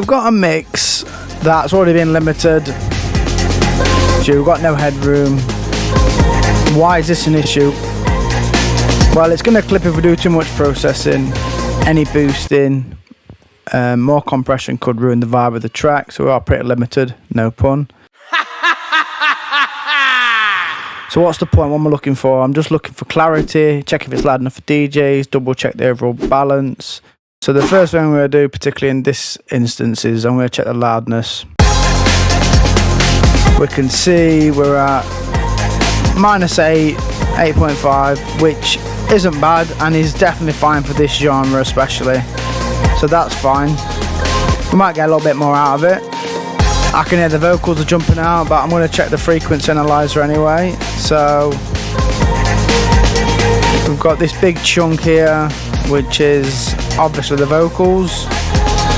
we've got a mix that's already been limited. So we've got no headroom. Why is this an issue? Well, it's going to clip if we do too much processing, any boosting, more compression could ruin the vibe of the track, so we are pretty limited, no pun. So what's the point? What am I looking for? I'm just looking for clarity, check if it's loud enough for DJs, double check the overall balance. So the first thing I'm going to do, particularly in this instance, is I'm going to check the loudness. We can see we're at -8, 8.5, which isn't bad and is definitely fine for this genre especially. So that's fine. We might get a little bit more out of it. I can hear the vocals are jumping out, but I'm going to check the frequency analyzer anyway. So we've got this big chunk here, which is obviously the vocals.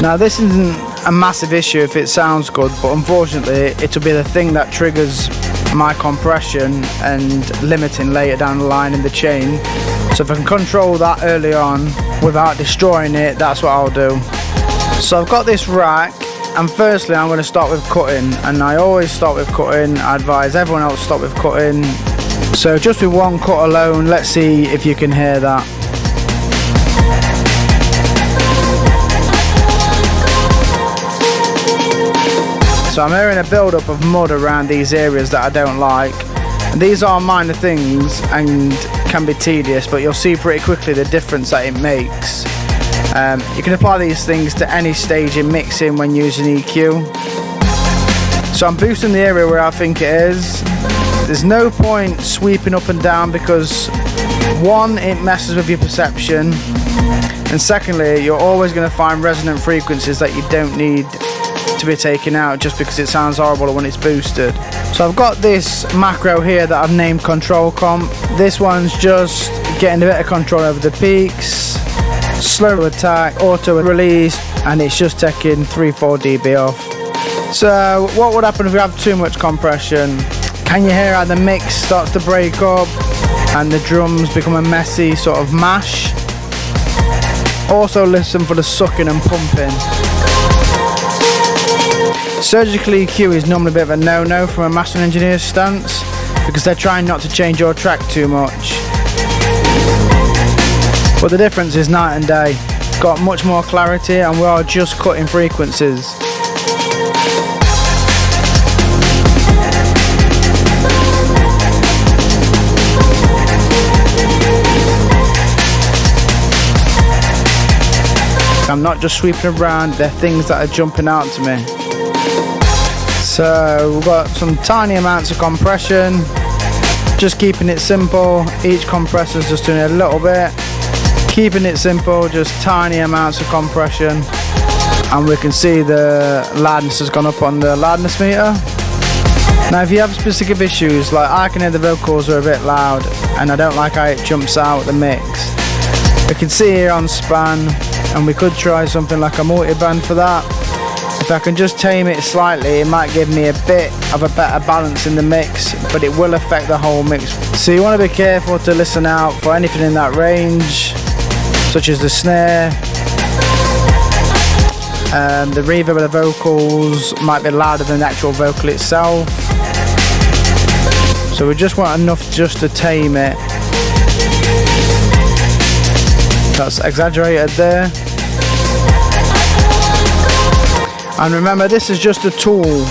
Now this isn't a massive issue if it sounds good, but unfortunately it'll be the thing that triggers my compression and limiting later down the line in the chain. So if I can control that early on without destroying it, that's what I'll do. So I've got this rack, and firstly I'm going to start with cutting, and I always start with cutting. I advise everyone else to start with cutting. So just with one cut alone, let's see if you can hear that. So I'm hearing a build-up of mud around these areas that I don't like. And these are minor things and can be tedious, but you'll see pretty quickly the difference that it makes. You can apply these things to any stage in mixing when using EQ. So I'm boosting the area where I think it is. There's no point sweeping up and down because one, it messes with your perception, and secondly, you're always going to find resonant frequencies that you don't need to be taken out just because it sounds horrible when it's boosted. So I've got this macro here that I've named control comp. This one's just getting a bit of control over the peaks, slow attack, auto release, and it's just taking 3-4 dB off. So what would happen if we have too much compression? Can you hear how the mix starts to break up and the drums become a messy sort of mash? Also listen for the sucking and pumping. Surgical EQ is normally a bit of a no-no from a mastering engineer's stance because they're trying not to change your track too much. But the difference is night and day. It's got much more clarity and we are just cutting frequencies. I'm not just sweeping around, they're things that are jumping out to me. So we've got some tiny amounts of compression, just keeping it simple. Each compressor's just doing a little bit, keeping it simple, just tiny amounts of compression, and we can see the loudness has gone up on the loudness meter. Now if you have specific issues, like I can hear the vocals are a bit loud and I don't like how it jumps out the mix, we can see here on span, and we could try something like a multi-band for that. If I can just tame it slightly, it might give me a bit of a better balance in the mix, but it will affect the whole mix. So you want to be careful to listen out for anything in that range, such as the snare. The reverb of the vocals might be louder than the actual vocal itself. So we just want enough just to tame it. That's exaggerated there. And remember, this is just a tool.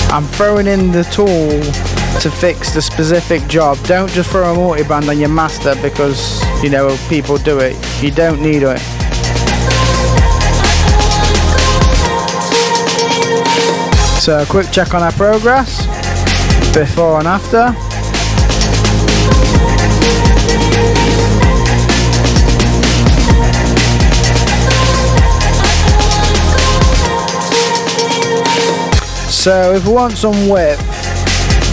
I'm throwing in the tool to fix the specific job. Don't just throw a multi-band on your master because, you know, people do it. You don't need it. So a quick check on our progress, before and after. So if we want some width,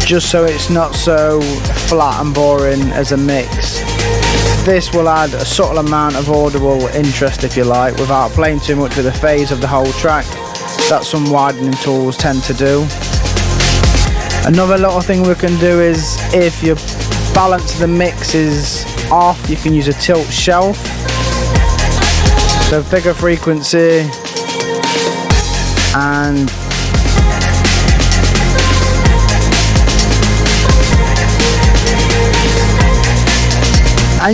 just so it's not so flat and boring as a mix, this will add a subtle amount of audible interest, if you like, without playing too much with the phase of the whole track. That's some widening tools tend to do. Another little thing we can do is, if your balance of the mix is off, you can use a tilt shelf. So bigger frequency, And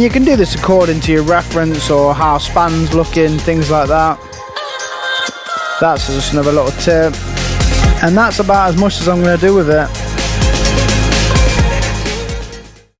you can do this according to your reference or how span's looking, things like that. That's just another little tip. And that's about as much as I'm going to do with it.